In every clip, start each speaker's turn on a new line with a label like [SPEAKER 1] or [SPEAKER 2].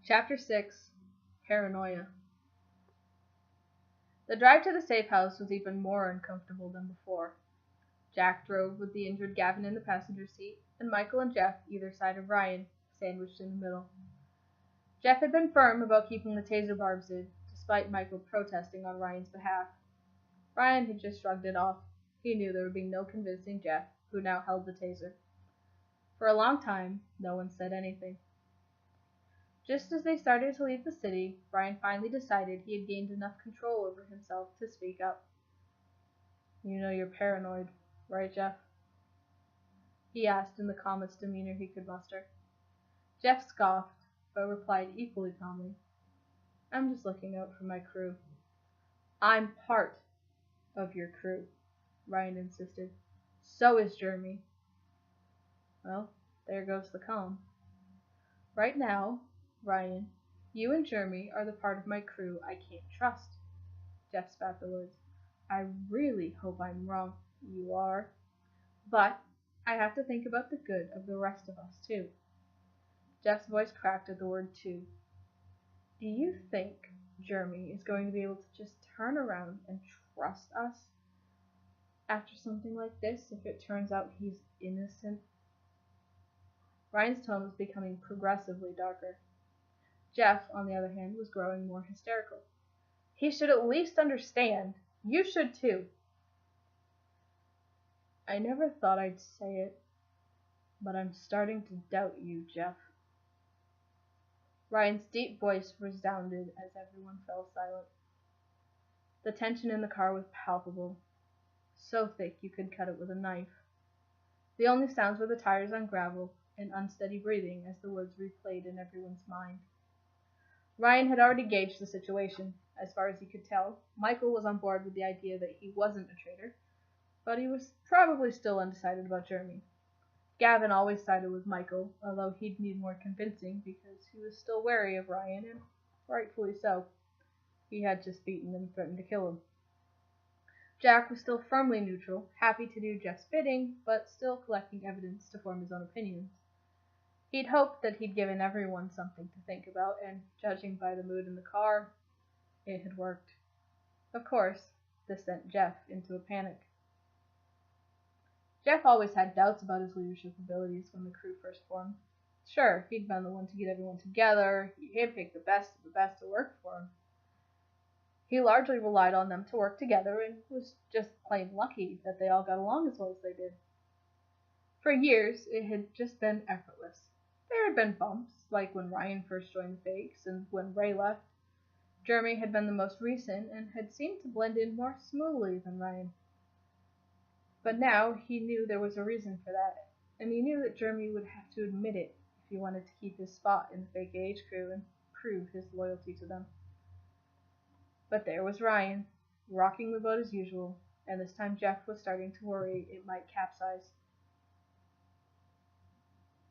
[SPEAKER 1] Chapter 6 Paranoia. The drive to the safe house was even more uncomfortable than before. Jack drove with the injured Gavin in the passenger seat, and Michael and Jeff either side of Ryan, sandwiched in the middle. Jeff had been firm about keeping the taser barbs in, despite Michael protesting on Ryan's behalf. Ryan had just shrugged it off. He knew there would be no convincing Jeff, who now held the taser. For a long time, no one said anything. Just as they started to leave the city, Ryan finally decided he had gained enough control over himself to speak up. "You know you're paranoid, right, Jeff?" he asked in the calmest demeanor he could muster. Jeff scoffed, but replied equally calmly, "I'm just looking out for my crew." "I'm part of your crew," Ryan insisted. "So is Jeremy." "Well, there goes the calm. Right now, Ryan, you and Jeremy are the part of my crew I can't trust." Jeff spat the words. "I really hope I'm wrong." "You are. But I have to think about the good of the rest of us, too." Jeff's voice cracked at the word too. "Do you think Jeremy is going to be able to just turn around and trust us after something like this if it turns out he's innocent?" Ryan's tone was becoming progressively darker. Jeff, on the other hand, was growing more hysterical. "He should at least understand. You should too." "I never thought I'd say it, but I'm starting to doubt you, Jeff." Ryan's deep voice resounded as everyone fell silent. The tension in the car was palpable, so thick you could cut it with a knife. The only sounds were the tires on gravel and unsteady breathing as the words replayed in everyone's mind. Ryan had already gauged the situation. As far as he could tell, Michael was on board with the idea that he wasn't a traitor, but he was probably still undecided about Jeremy. Gavin always sided with Michael, although he'd need more convincing because he was still wary of Ryan, and rightfully so. He had just beaten and threatened to kill him. Jack was still firmly neutral, happy to do Jeff's bidding, but still collecting evidence to form his own opinions. He'd hoped that he'd given everyone something to think about, and judging by the mood in the car, it had worked. Of course, this sent Jeff into a panic. Jeff always had doubts about his leadership abilities when the crew first formed. Sure, he'd been the one to get everyone together, he handpicked the best of the best to work for him. He largely relied on them to work together and was just plain lucky that they all got along as well as they did. For years, it had just been effortless. There had been bumps, like when Ryan first joined the Fakes and when Ray left. Jeremy had been the most recent and had seemed to blend in more smoothly than Ryan. But now he knew there was a reason for that, and he knew that Jeremy would have to admit it if he wanted to keep his spot in the Fake Age crew and prove his loyalty to them. But there was Ryan, rocking the boat as usual, and this time Jeff was starting to worry it might capsize.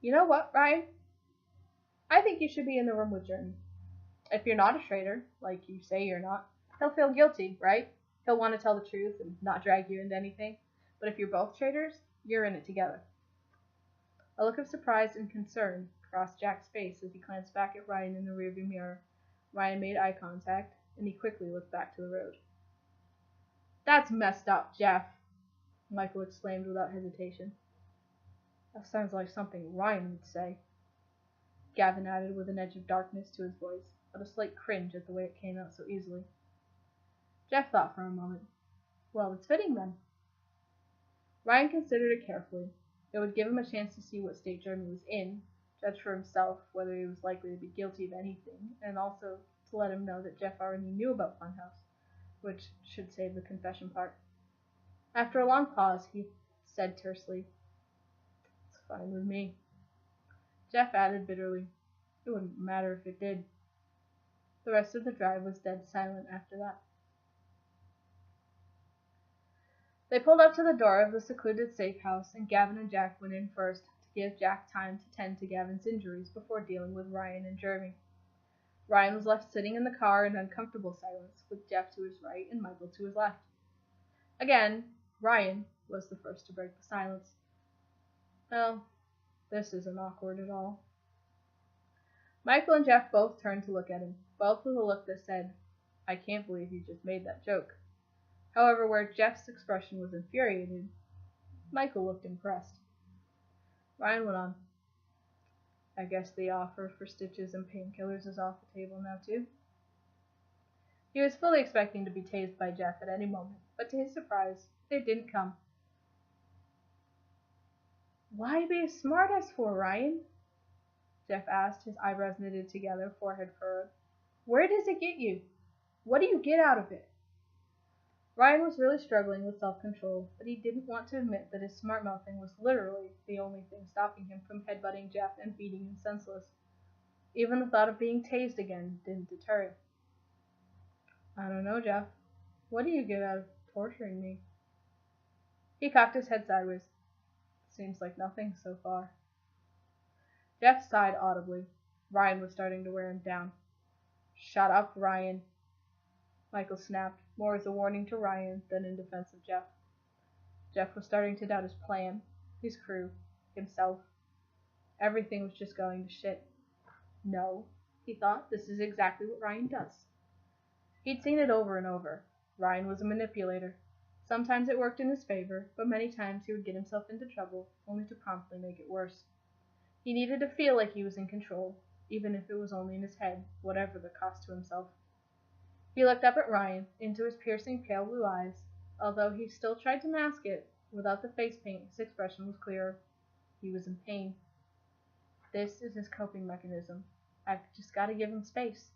[SPEAKER 1] "You know what, Ryan? I think you should be in the room with Jeremy. If you're not a traitor, like you say you're not, he'll feel guilty, right? He'll want to tell the truth and not drag you into anything. But if you're both traitors, you're in it together." A look of surprise and concern crossed Jack's face as he glanced back at Ryan in the rearview mirror. Ryan made eye contact, and he quickly looked back to the road. "That's messed up, Jeff," Michael exclaimed without hesitation. "That sounds like something Ryan would say," Gavin added with an edge of darkness to his voice, but a slight cringe at the way it came out so easily. Jeff thought for a moment. Well, it's fitting then. Ryan considered it carefully. It would give him a chance to see what state Jeremy was in, judge for himself whether he was likely to be guilty of anything, and also to let him know that Jeff already knew about Funhouse, which should save the confession part. After a long pause, he said tersely, "It's fine with me." Jeff added bitterly, "It wouldn't matter if it did." The rest of the drive was dead silent after that. They pulled up to the door of the secluded safe house, and Gavin and Jack went in first to give Jack time to tend to Gavin's injuries before dealing with Ryan and Jeremy. Ryan was left sitting in the car in uncomfortable silence, with Jeff to his right and Michael to his left. Again, Ryan was the first to break the silence. "Well, this isn't awkward at all." Michael and Jeff both turned to look at him, both with a look that said, "I can't believe you just made that joke." However, where Jeff's expression was infuriated, Michael looked impressed. Ryan went on, "I guess the offer for stitches and painkillers is off the table now, too." He was fully expecting to be tased by Jeff at any moment, but to his surprise, it didn't come. "Why be a smartass for, Ryan?" Jeff asked, his eyebrows knitted together, forehead furrowed. "Where does it get you? What do you get out of it?" Ryan was really struggling with self-control, but he didn't want to admit that his smart-mouthing was literally the only thing stopping him from headbutting Jeff and beating him senseless. Even the thought of being tased again didn't deter him. "I don't know, Jeff. What do you get out of torturing me?" He cocked his head sideways. "Seems like nothing so far." Jeff sighed audibly. Ryan was starting to wear him down. "Shut up, Ryan," Michael snapped, more as a warning to Ryan than in defense of Jeff. Jeff was starting to doubt his plan, his crew, himself. Everything was just going to shit. No, he thought, this is exactly what Ryan does. He'd seen it over and over. Ryan was a manipulator. Sometimes it worked in his favor, but many times he would get himself into trouble, only to promptly make it worse. He needed to feel like he was in control, even if it was only in his head, whatever the cost to himself. He looked up at Ryan, into his piercing pale blue eyes. Although he still tried to mask it, without the face paint, his expression was clearer. He was in pain. This is his coping mechanism. I've just got to give him space.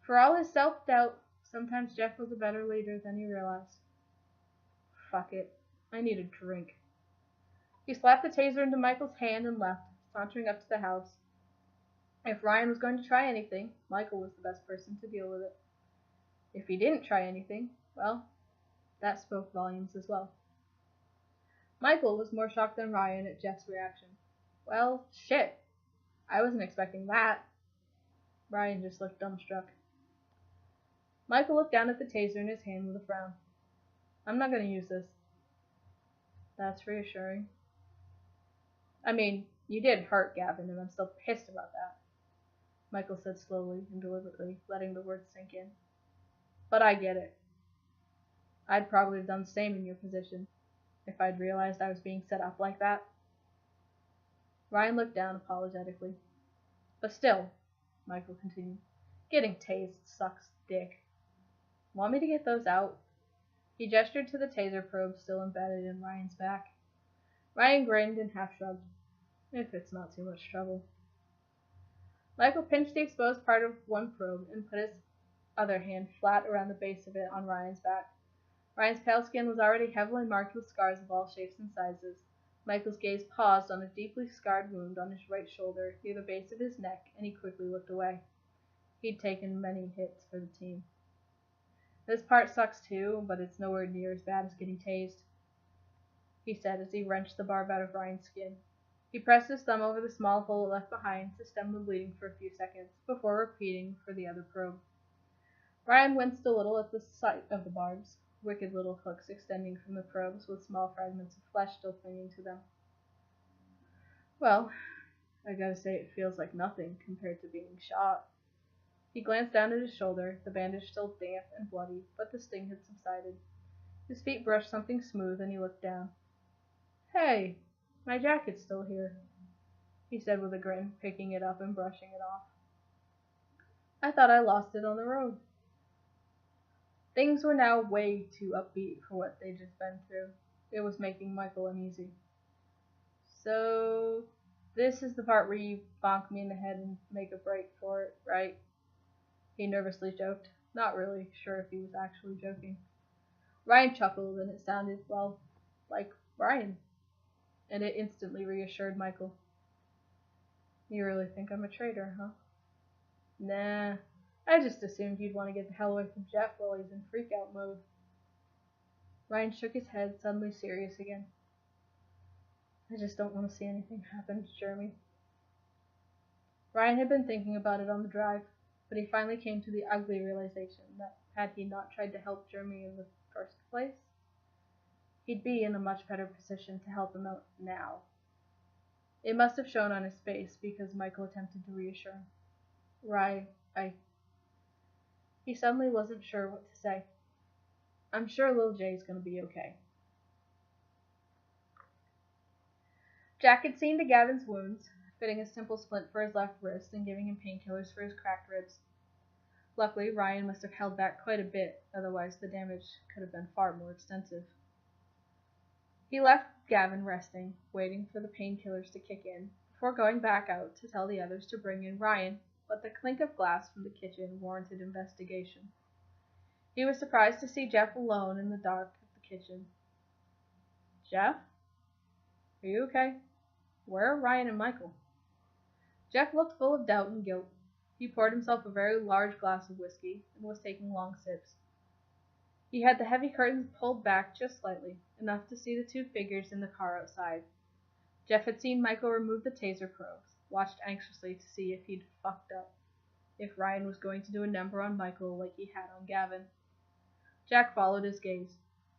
[SPEAKER 1] For all his self-doubt, sometimes Jeff was a better leader than he realized. Fuck it. I need a drink. He slapped the taser into Michael's hand and left, sauntering up to the house. If Ryan was going to try anything, Michael was the best person to deal with it. If he didn't try anything, well, that spoke volumes as well. Michael was more shocked than Ryan at Jeff's reaction. "Well, shit. I wasn't expecting that." Ryan just looked dumbstruck. Michael looked down at the taser in his hand with a frown. "I'm not going to use this." "That's reassuring." "I mean, you did hurt Gavin, and I'm still pissed about that," Michael said slowly and deliberately, letting the words sink in. "But I get it. I'd probably have done the same in your position, if I'd realized I was being set up like that." Ryan looked down apologetically. "But still," Michael continued, "getting tased sucks dick. Want me to get those out?" He gestured to the taser probe still embedded in Ryan's back. Ryan grinned and half shrugged. "If it's not too much trouble." Michael pinched the exposed part of one probe and put his other hand flat around the base of it on Ryan's back. Ryan's pale skin was already heavily marked with scars of all shapes and sizes. Michael's gaze paused on a deeply scarred wound on his right shoulder near the base of his neck, and he quickly looked away. He'd taken many hits for the team. "This part sucks too, but it's nowhere near as bad as getting tased," he said as he wrenched the barb out of Ryan's skin. He pressed his thumb over the small hole it left behind to stem the bleeding for a few seconds, before repeating for the other probe. Ryan winced a little at the sight of the barbs, wicked little hooks extending from the probes with small fragments of flesh still clinging to them. "Well, I gotta say it feels like nothing compared to being shot." He glanced down at his shoulder, the bandage still damp and bloody, but the sting had subsided. His feet brushed something smooth, and he looked down. "Hey, my jacket's still here," he said with a grin, picking it up and brushing it off. "I thought I lost it on the road." Things were now way too upbeat for what they'd just been through. It was making Michael uneasy. "So, this is the part where you bonk me in the head and make a break for it, right?" he nervously joked, not really sure if he was actually joking. Ryan chuckled, and it sounded, well, like Ryan, and it instantly reassured Michael. "You really think I'm a traitor, huh?" "Nah, I just assumed you'd want to get the hell away from Jeff while he's in freak-out mode." Ryan shook his head, suddenly serious again. "I just don't want to see anything happen to Jeremy." Ryan had been thinking about it on the drive, but he finally came to the ugly realization that had he not tried to help Jeremy in the first place, he'd be in a much better position to help him out now. It must have shown on his face because Michael attempted to reassure him. I. He suddenly wasn't sure what to say. I'm sure little Jay's gonna be okay. Jack had seen to Gavin's wounds, fitting a simple splint for his left wrist and giving him painkillers for his cracked ribs. Luckily, Ryan must have held back quite a bit, otherwise the damage could have been far more extensive. He left Gavin resting, waiting for the painkillers to kick in, before going back out to tell the others to bring in Ryan, but the clink of glass from the kitchen warranted investigation. He was surprised to see Jeff alone in the dark of the kitchen. Jeff? Are you okay? Where are Ryan and Michael? Jeff looked full of doubt and guilt. He poured himself a very large glass of whiskey and was taking long sips. He had the heavy curtains pulled back just slightly, enough to see the two figures in the car outside. Jeff had seen Michael remove the taser probes, watched anxiously to see if he'd fucked up, if Ryan was going to do a number on Michael like he had on Gavin. Jack followed his gaze.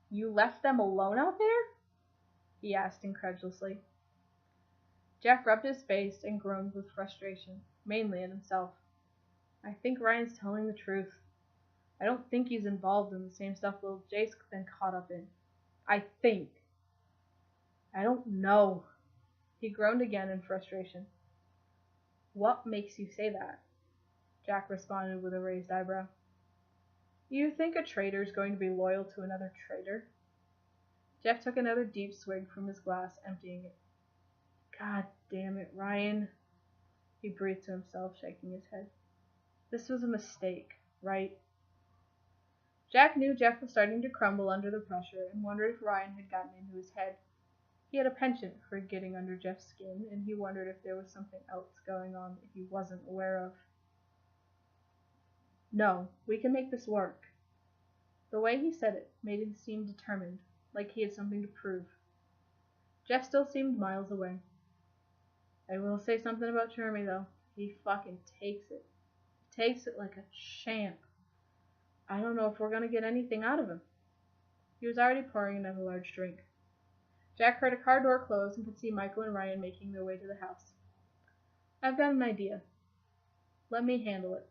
[SPEAKER 1] You left them alone out there? He asked incredulously. Jeff rubbed his face and groaned with frustration, mainly at himself. I think Ryan's telling the truth. I don't think he's involved in the same stuff little Jay's been caught up in. I think. I don't know. He groaned again in frustration. What makes you say that? Jack responded with a raised eyebrow. You think a traitor's going to be loyal to another traitor? Jeff took another deep swig from his glass, emptying it. God damn it, Ryan, he breathed to himself, shaking his head. This was a mistake, right? Jack knew Jeff was starting to crumble under the pressure and wondered if Ryan had gotten into his head. He had a penchant for getting under Jeff's skin, and he wondered if there was something else going on that he wasn't aware of. No, we can make this work. The way he said it made him seem determined, like he had something to prove. Jeff still seemed miles away. I will say something about Jeremy, though. He fucking takes it. He takes it like a champ. I don't know if we're going to get anything out of him. He was already pouring another large drink. Jack heard a car door close and could see Michael and Ryan making their way to the house. I've got an idea. Let me handle it.